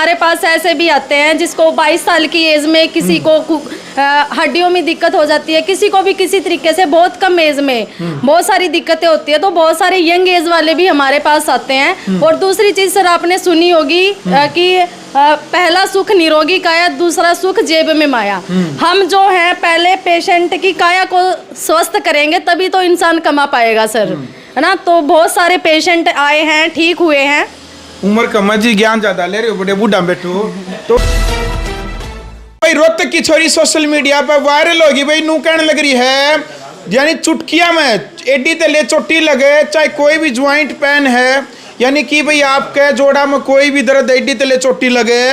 हमारे पास ऐसे भी आते हैं जिसको 22 साल की एज में किसी को हड्डियों में दिक्कत हो जाती है, किसी को भी किसी तरीके से बहुत कम एज में बहुत सारी दिक्कतें होती है, तो बहुत सारे यंग एज वाले भी हमारे पास आते हैं। और दूसरी चीज सर आपने सुनी होगी कि पहला सुख निरोगी काया, दूसरा सुख जेब में माया। हम जो है पहले पेशेंट की काया को स्वस्थ करेंगे तभी तो इंसान कमा पाएगा सर, है ना। तो बहुत सारे पेशेंट आए हैं, ठीक हुए हैं। उम्र कम है जी, ज्ञान ज्यादा ले रहे हो, बड़े बूढ़ा बैठो। तो भाई रोहतक की छोरी सोशल मीडिया पर वायरल होगी भाई, नू कहने लग रही है यानी चुटकिया में एडी तले चोटी लगे, चाहे कोई भी ज्वाइंट पेन है, यानी कि भाई आपके जोड़ा में कोई भी दर्द एडी तले चोटी लगे,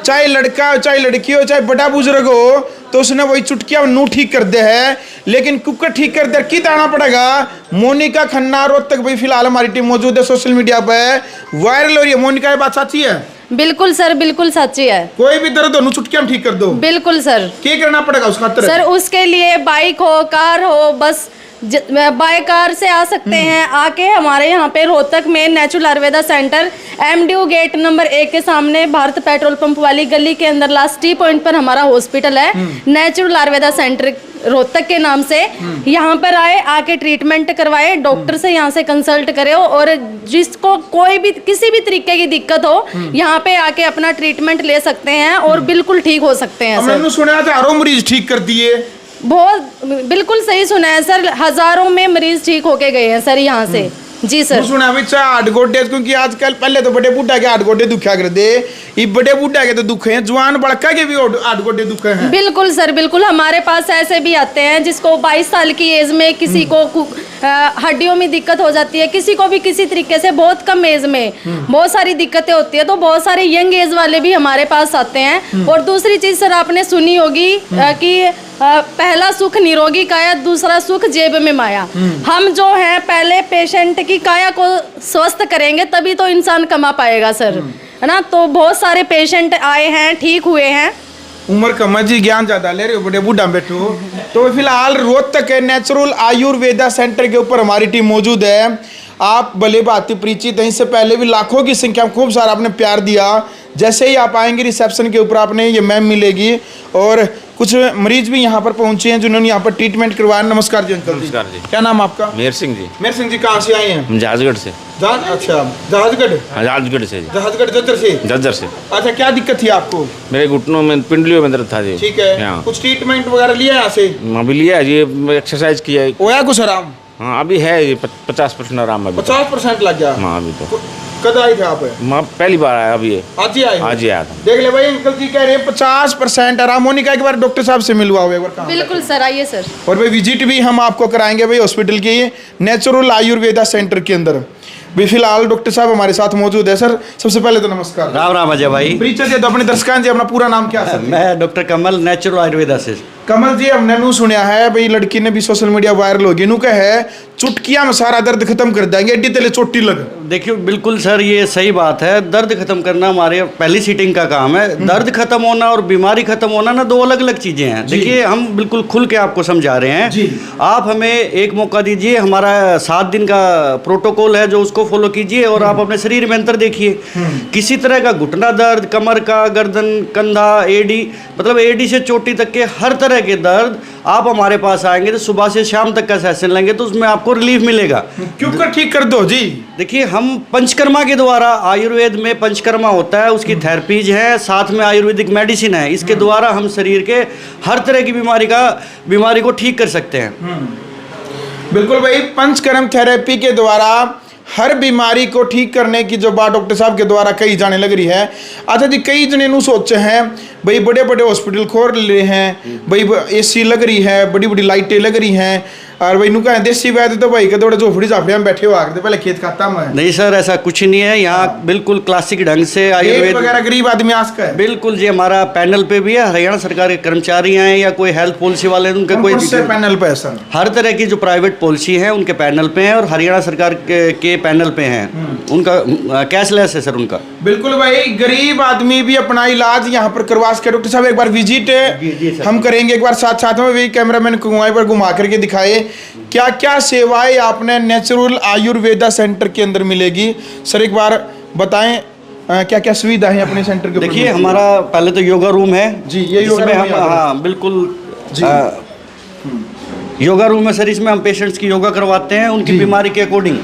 चाहे लड़का हो चाहे लड़की हो चाहे बड़ा बुजुर्ग हो, तो उसने वही चुटकिया नू ठीक कर दे है। लेकिन कुकर ठीक कर दे की आना पड़ेगा। मोनिका खन्ना रोहतक भाई फिलहाल हमारी टीम मौजूद है, सोशल मीडिया पे वायरल हो रही है। मोनिका ये बात सच्ची है? बिल्कुल सर, बिल्कुल सच्ची है। कोई भी दर्द हो चुटकिया में ठीक कर दो? बिल्कुल सर। क्या करना पड़ेगा उसका सर? उसके लिए बाइक हो कार हो, बस बाय कार से आ सकते हैं। आके हमारे यहाँ पे रोहतक में natural Ayurveda centre MDU gate number 1 के सामने भारत पेट्रोल पंप वाली गली के अंदर लास्ट टी पॉइंट पर हमारा हॉस्पिटल है, नेचुरल आयुर्वेदा सेंटर रोहतक के नाम से। यहाँ पर आए, आके ट्रीटमेंट करवाए, डॉक्टर से यहाँ से कंसल्ट करे, और जिसको कोई भी किसी भी तरीके की दिक्कत हो यहाँ पे आके अपना ट्रीटमेंट ले सकते हैं और बिल्कुल ठीक हो सकते हैं। मैंने सुना था हजारों मरीज ठीक कर दिए। बहुत बिल्कुल सही सुना है सर, हजारों में मरीज ठीक होके गए हैं सर यहाँ से। जी सर। सुना भी हाथ गोडे, क्योंकि आजकल पहले तो बड़े बूढ़ा के हाथ गोडे दुखा कर दे, ये बड़े बूढ़ा के तो दुखे हैं, जवान बड़का के भी हाथ गोडे दुखे हैं। बिल्कुल सर, बिल्कुल। हमारे पास ऐसे भी आते हैं जिसको 22 साल की एज में किसी को हड्डियों में दिक्कत हो जाती है, किसी को भी किसी तरीके से बहुत कम एज में बहुत सारी दिक्कतें होती है, तो बहुत सारे यंग एज वाले भी हमारे पास आते हैं। और दूसरी चीज सर आपने सुनी होगी कि पहला सुख निरोगी काया, दूसरा सुख जेब में माया। हम जो है पहले पेशेंट की काया को स्वस्थ करेंगे तभी तो इंसान कमा पाएगा सर, है ना। तो बहुत सारे पेशेंट आए हैं, ठीक हुए हैं। उम्र कम है जी, ज्ञान ज्यादा ले रहे हो, बड़े बूढ़ा बैठो। तो फिलहाल रोहतक के नेचुरल आयुर्वेदा सेंटर के ऊपर हमारी टीम मौजूद है। आप भले भांति परिचित हैं, इससे पहले भी लाखों की संख्या में खूब सारा आपने प्यार दिया। जैसे ही आप आएंगे रिसेप्शन के ऊपर आपने ये मैम मिलेगी, और कुछ मरीज भी यहाँ पर पहुंचे हैं जिन्होंने यहाँ पर ट्रीटमेंट करवाया। नमस्कार जी अंकल। नमस्कार जी। क्या नाम आपका? मेहर सिंह जी। मेहर सिंह जी कहाँ से आए हैं? जहाजगढ़ से। अच्छा, जहाजगढ़? जहाजगढ़ से जी। जहाजगढ़ जज्जर से? जज्जर से। अच्छा, क्या दिक्कत थी आपको? मेरे घुटनों में पिंडलियों में दर्द था जी। ठीक है, कुछ ट्रीटमेंट वगैरह लिया यहाँ से? अभी लिया है जी, एक्सरसाइज किया है। होया कुछ आराम? हाँ अभी है 50% आराम। अभी 50% लग गया? हाँ अभी तो। कद आए थे आप? पहली बार आया अभी। आज ही आए? आज ही आया था। देख ले भाई, अंकल जी कह रहे हैं 50% आराम। मोनिका एक बार डॉक्टर साहब से मिलवा हुआ एक बार। बिल्कुल सर, आइए सर। और भाई विजिट भी हम आपको कराएंगे भाई हॉस्पिटल के नेचुरल आयुर्वेदा सेंटर के अंदर भी। फिलहाल डॉक्टर साहब हमारे साथ मौजूद है। सर सबसे पहले तो नमस्कार। राम राम अजय भाई। परिचय दे दो अपने दर्शकों से, अपना पूरा नाम क्या है? मैं डॉक्टर कमल, नेचुरल आयुर्वेदा से। कमल जी, हमने नू सुनया है भाई, लड़की ने भी सोशल मीडिया वायरल होगी, नू कहे चुटकिया में सारा दर्द खत्म कर देंगे, एडी तले चोटी लग। देखिए बिल्कुल सर, ये सही बात है। दर्द खत्म करना हमारे पहली सीटिंग का काम है। दर्द खत्म होना और बीमारी खत्म होना ना दो अलग अलग चीजें हैं। देखिए हम बिल्कुल खुल के आपको समझा रहे हैं। आप हमें एक मौका दीजिए, हमारा 7 दिन का प्रोटोकॉल है जो उसको फॉलो कीजिए, और आप अपने शरीर में अंतर देखिए। किसी तरह का घुटना दर्द, कमर का, गर्दन, कंधा, एडी, मतलब एडी से चोटी तक के हर तरह के दर्द आप हमारे पास आएंगे तो सुबह से शाम तक का सेशन लेंगे तो उसमें आपको रिलीफ मिलेगा। क्यों कर ठीक कर दो जी। देखिए हम पंचकर्मा के द्वारा, आयुर्वेद में पंचकर्मा होता है, उसकी थेरेपीज है, साथ में आयुर्वेदिक मेडिसिन है, इसके द्वारा हम शरीर के हर तरह की बीमारी को ठीक कर सकते हैं। बिल्कुल भाई, पंचकर्म थेरेपी के द्वारा हर बीमारी को ठीक करने की जो बात डॉक्टर साहब के द्वारा कही जाने लग रही है। अच्छा जी, कई जने नू सोचे हैं भाई बड़े बड़े हॉस्पिटल खोल रहे हैं भाई, AC लग रही है, बड़ी बड़ी लाइटें लग रही हैं, और भाई नू कहें देसी वैद्य तो भाई के थोड़े झोपड़ी झापड़िया में बैठे हुआ करते, पहले खेत खाता में। नहीं सर, ऐसा कुछ नहीं है। यहाँ बिल्कुल क्लासिक ढंग से आयुर्वेद वगैरह गरीब आदमी आस्क है। बिल्कुल जी, हमारा पैनल पे भी है, हरियाणा सरकार के कर्मचारी हैं या कोई हेल्थ पॉलिसी वाले, उनके कोई पैनल पे है सर? हर तरह की जो प्राइवेट पॉलिसी है उनके पैनल पे हैं, और हरियाणा सरकार के पैनल पे हैं। उनका कैशलेस है सर उनका। बिल्कुल भाई, गरीब आदमी भी अपना इलाज यहाँ पर करवा सके। डॉक्टर साहब एक बार विजिट हम करेंगे, एक बार साथ साथ में भी कैमरामैन को पर घुमा करके दिखाए क्या क्या सेवाएं आपने नेचुरल आयुर्वेदा सेंटर के अंदर मिलेगी। सर एक बार बताएं क्या क्या सुविधा है अपने सेंटर के ऊपर? देखिए हमारा पहले तो योगा रूम है जी, ये योगा जिसमें रूम हम यहाँ पर। हाँ बिल्कुल जी। योगा रूम है सर, इसमें हम पेशेंट्स की योगा करवाते हैं उनकी बीमारी के अकॉर्डिंग।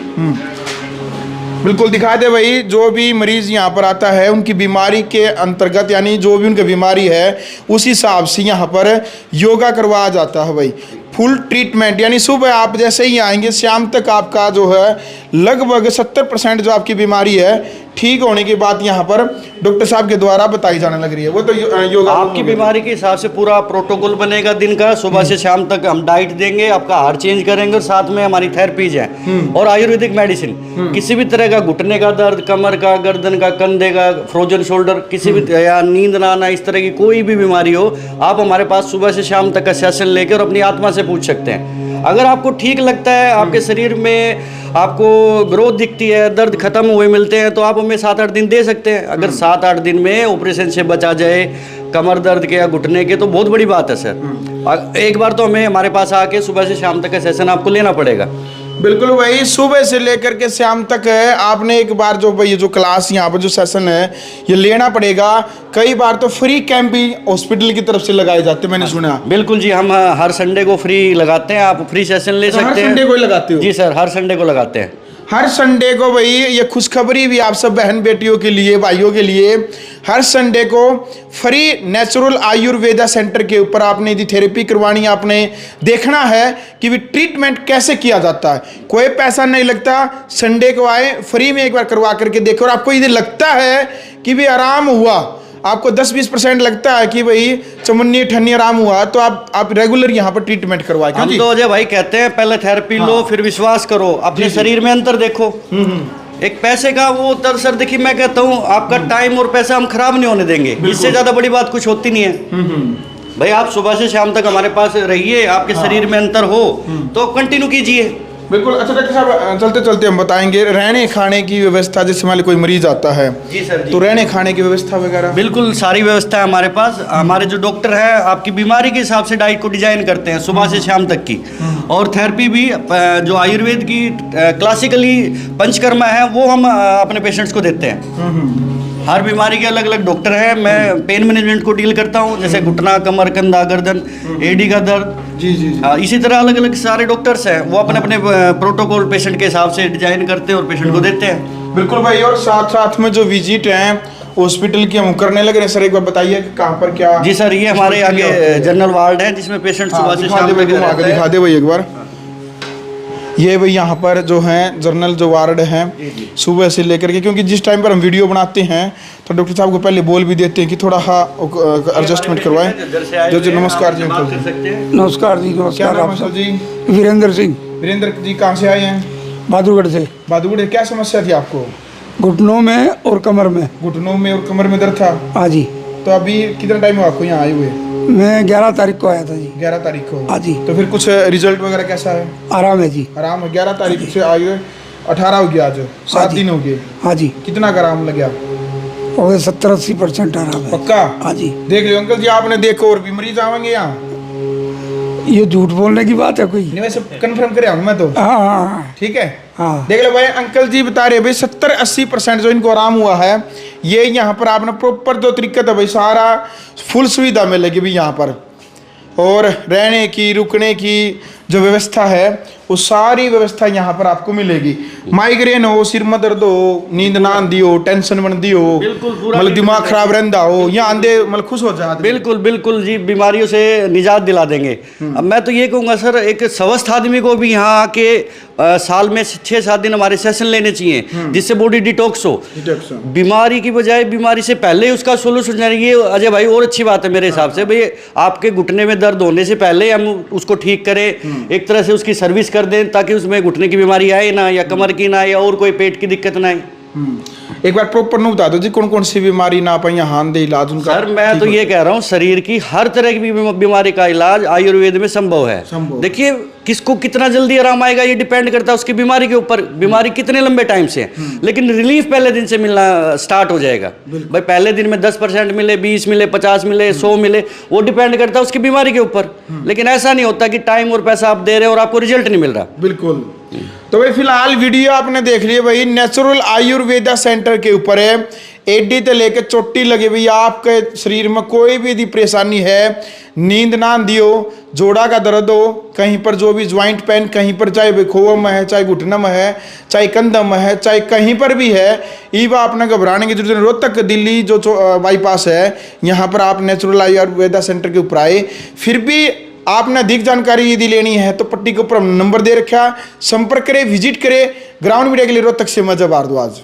बिल्कुल दिखा दे भाई, जो भी मरीज यहाँ पर आता है उनकी बीमारी के अंतर्गत, यानी जो भी उनकी बीमारी है उस हिसाब से यहाँ पर योगा करवाया जाता है भाई। फुल ट्रीटमेंट, यानी सुबह आप जैसे ही आएंगे शाम तक आपका जो है लगभग 70% जो आपकी बीमारी है ठीक होने की बात यहाँ पर डॉक्टर साहब के द्वारा बताई जाने लग रही है। वो तो योगा आपकी बीमारी के हिसाब से पूरा प्रोटोकॉल बनेगा दिन का, सुबह से शाम तक हम डाइट देंगे, आपका आहार चेंज करेंगे और साथ में हमारी थेरेपीज हैं और आयुर्वेदिक मेडिसिन। किसी भी तरह का घुटने का दर्द, कमर का, गर्दन का, कंधे का, फ्रोजन शोल्डर, किसी भी या नींद ना आना, इस तरह की कोई भी बीमारी हो, आप हमारे पास सुबह से शाम तक का सेशन लेकर और अपनी आत्मा से पूछ सकते हैं। अगर आपको ठीक लगता है, आपके शरीर में आपको ग्रोथ दिखती है, दर्द खत्म हुए मिलते हैं, तो आप हमें 7-8 दिन दे सकते हैं। अगर 7-8 दिन में ऑपरेशन से बचा जाए कमर दर्द के या घुटने के, तो बहुत बड़ी बात है सर। एक बार तो हमें हमारे पास आके सुबह से शाम तक का सेशन आपको लेना पड़ेगा। बिल्कुल भाई, सुबह से लेकर के शाम तक है, आपने एक बार जो भाई जो क्लास यहाँ पर जो सेशन है ये लेना पड़ेगा। कई बार तो फ्री कैंप भी हॉस्पिटल की तरफ से लगाए जाते हैं, मैंने सुना। बिल्कुल जी, हम हर संडे को फ्री लगाते हैं, आप फ्री सेशन ले सकते हैं। हर संडे को ही लगाते हो? जी सर, हर संडे को लगाते हैं। हर संडे को भाई, ये खुशखबरी भी आप सब बहन बेटियों के लिए, भाइयों के लिए, हर संडे को फ्री नेचुरल आयुर्वेदा सेंटर के ऊपर आपने यदि थेरेपी करवानी, आपने देखना है कि भी ट्रीटमेंट कैसे किया जाता है, कोई पैसा नहीं लगता। संडे को आए, फ्री में एक बार करवा करके देखो, और आपको यदि लगता है कि भी आराम हुआ, आपको 10-20% लगता है कि भाई चमुन्नी ठन्नी आराम हुआ, तो आप रेगुलर यहाँ पर ट्रीटमेंट करवाएं। हम तो अजय भाई कहते हैं पहले थेरेपी लो, फिर विश्वास करो, अपने शरीर में अंतर देखो। एक पैसे का वो उतर सर, देखिए मैं कहता हूँ आपका टाइम और पैसा हम खराब नहीं होने देंगे, इससे ज्यादा बड़ी बात कुछ होती नहीं है। भाई आप सुबह से शाम तक हमारे पास रहिए, आपके शरीर में अंतर हो तो कंटिन्यू कीजिए। बिल्कुल। अच्छा डॉक्टर साहब, चलते चलते हम बताएंगे रहने खाने की व्यवस्था, जैसे मान लो कोई मरीज आता है जी सर जी। तो रहने खाने की व्यवस्था वगैरह? बिल्कुल सारी व्यवस्था है हमारे पास। हमारे जो डॉक्टर है आपकी बीमारी के हिसाब से डाइट को डिजाइन करते हैं सुबह से शाम तक की, और थेरेपी भी जो आयुर्वेद की क्लासिकली पंचकर्मा है वो हम अपने पेशेंट्स को देते हैं। हर बीमारी के अलग अलग डॉक्टर हैं। मैं पेन मैनेजमेंट को डील करता हूँ, जैसे घुटना, कमर, कंधा, गर्दन, एडी का दर्द। जी जी जी। इसी तरह अलग अलग सारे डॉक्टर्स हैं, वो अपने अपने प्रोटोकॉल पेशेंट के हिसाब से डिजाइन करते हैं और पेशेंट को देते हैं। बिल्कुल भाई, और साथ साथ में जो विजिट हैं हॉस्पिटल की हम करने लग रहे हैं, सर एक बार बताइए कि कहाँ पर क्या? जी सर, ये हमारे आगे जनरल वार्ड है जिसमें पेशेंट सुबह से शाम तक रहता है। दिखा दे भाई एक बार। ये भाई यहाँ पर जो है जनरल जो वार्ड है, सुबह से लेकर के, क्योंकि जिस टाइम पर हम वीडियो बनाते हैं तो डॉक्टर साहब को पहले बोल भी देते हैं कि थोड़ा एडजस्टमेंट करवाएं। जो नमस्कार जी। नमस्कार जी। क्या नमस्कार नाम आप है सर सब। जी? वीरेंद्र सिंह, वीरेंद्र जी कहाँ से आए हैं? बहादुरगढ़ से। बहादुरगढ़। क्या समस्या थी आपको? घुटनों में और कमर में। घुटनों में और कमर में दर्द था? हाँ जी। तो अभी कितना टाइम हुआ आपको यहाँ आए हुए? मैं 11 तारीख को आया था जी। 11 तारीख को? हाँ जी। तो फिर कुछ रिजल्ट वगैरह कैसा है? आराम है जी। आराम है। 11 तारीख से आए हुए, 18 हो गया, आज 7 जी। दिन हो गए। हाँ जी। कितना का आराम लग गया? हो गए 70-80% आराम है। पक्का? हाँ जी। देख लियो अंकल जी, आपने देखो और भी मरीज आवेंगे यहाँ? ये झूठ बोलने की बात है कोई? नहीं, वैसे कंफर्म करे मैं तो। हाँ हाँ ठीक है। हाँ। देख लो भाई, अंकल जी बता रहे भाई 70-80% जो इनको आराम हुआ है, ये यहाँ पर आपने प्रॉपर जो तरीका था भाई, सारा फुल सुविधा मिलेगी भी यहाँ पर, और रहने की, रुकने की जो व्यवस्था है वो सारी व्यवस्था यहाँ पर आपको मिलेगी। माइग्रेन हो, सिर में दर्द हो, नींद ना आंदी हो, टेंशन बनती हो, बिल्कुल पूरा मतलब दिमाग खराब रहता हो, यहाँ आंदे मतलब खुश हो जाते। बिल्कुल बिल्कुल जी, बीमारियों से निजात दिला देंगे। अब मैं तो ये कहूँगा सर, एक स्वस्थ आदमी को भी यहाँ आके साल में 6-7 दिन हमारे सेशन लेने चाहिए, जिससे बॉडी डिटॉक्स हो। बीमारी की बजाय बीमारी से पहले उसका सोल्यूशन जाने। ये अजय भाई और अच्छी बात है मेरे हिसाब से भाई, आपके घुटने में दर्द होने से पहले हम उसको ठीक करें, एक तरह से उसकी सर्विस कर दें, ताकि उसमें घुटने की बीमारी आए ना, या कमर की ना, या और कोई पेट की दिक्कत ना आए। एक बार प्रॉपर न बता दो जी, कौन कौन सी बीमारी ना पाई यहाँ दे इलाज उनका? सर मैं तो ये कह रहा हूँ, शरीर की हर तरह की बीमारी का इलाज आयुर्वेद में संभव है। देखिए किसको कितना जल्दी आराम आएगा ये डिपेंड करता है उसकी बीमारी के ऊपर, बीमारी कितने लंबे टाइम से है। लेकिन रिलीफ पहले दिन से मिलना स्टार्ट हो जाएगा। भाई पहले दिन में 10% मिले, 20 मिले, 50 मिले, 100 मिले, वो डिपेंड करता है उसकी बीमारी के ऊपर। लेकिन ऐसा नहीं होता कि टाइम और पैसा आप दे रहे हो और आपको रिजल्ट नहीं मिल रहा। बिल्कुल। तो भाई फिलहाल वीडियो आपने देख लिया भाई, नेचुरल आयुर्वेदा सेंटर के ऊपर है। एडी ते लेके चोटी लगे हुई, आपके शरीर में कोई भी यदि परेशानी है, नींद ना आंदी हो, जोड़ा का दर्द हो, कहीं पर जो भी ज्वाइंट पेन, कहीं पर चाहे बेखोआ में है, चाहे घुटना में है, चाहे कंधा में है, चाहे कहीं पर भी है, ईवा आपने घबराने की जरूरत नहीं। रोहतक दिल्ली जो बाईपास है, यहाँ पर आप नेचुरल आयुर्वेदा सेंटर के ऊपर आए। फिर भी आपने अधिक जानकारी यदि लेनी है तो पट्टी के ऊपर नंबर दे रखा, संपर्क करें, विजिट करें। ग्राउंड मीडिया के लिए रोहतक से मैं जब भारद्वाज।